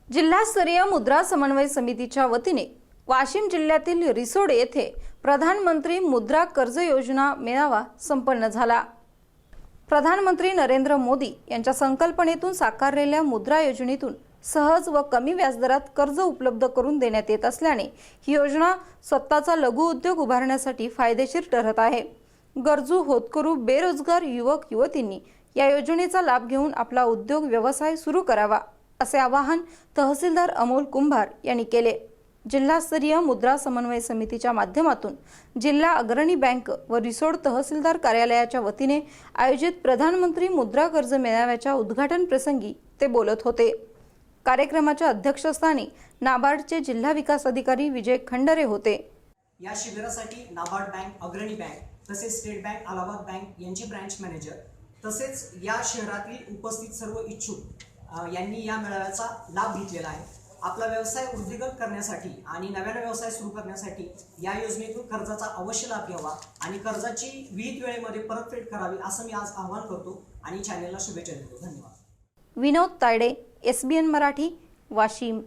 जिल्हास्तरीय मुद्रा समन्वय समितीच्या वतीने वाशिम जिल्ह्यातील रिसोड येथे प्रधानमंत्री मुद्रा कर्ज योजना मेळावा संपन्न झाला। प्रधानमंत्री नरेंद्र मोदी यांच्या संकल्पनेतून साकारलेल्या मुद्रा योजनेतून सहज व कमी व्याजदरात कर्ज उपलब्ध करून देण्यात येत असल्याने ही योजना स्वतःचा लघु उद्योग उभारण्यासाठी फायदेशीर ठरत आहे। गरजू होतकरू बेरोजगार युवक युवतींनी या योजनेचा लाभ घेऊन आपला उद्योग व्यवसाय सुरू करावा असे आवाहन तहसीलदार अमोल कुंभार यांनी केले। जिल्हास्तरीय मुद्रा समन्वय समितीच्या माध्यमातून जिल्हा अग्रणी बँक व रिसोड तहसीलदार कार्यालयाच्या वतीने आयोजित प्रधानमंत्री मुद्रा कर्ज मेळाव्याच्या उद्घाटन प्रसंगी ते बोलत होते। कार्यक्रमाच्या अध्यक्षस्थानी नाबार्डचे जिल्हा विकास अधिकारी विजय खंडरे होते। या शिबिरासाठी नाबार्ड बँक, अग्रणी बँक तसेच स्टेट बँक, अलाहाबाद बँक यांचे ब्रांच मॅनेजर तसेच या शहरातील उपस्थित सर्व इच्छुक यांनी या मेळाव्याचा लाभ घेतलेला आहे। आपला व्यवसाय वृद्धिंगत करण्यासाठी आणि नव्याने व्यवसाय सुरू करण्यासाठी या योजनेतून कर्जाचा अवश्य लाभ घ्यावा आणि कर्जाची विहित वेळेमध्ये परतफेड करावी असं मी आज आवाहन करतो आणि चॅनलला शुभेच्छा देतो। धन्यवाद। विनोद तायडे, SBN मराठी, वाशिम।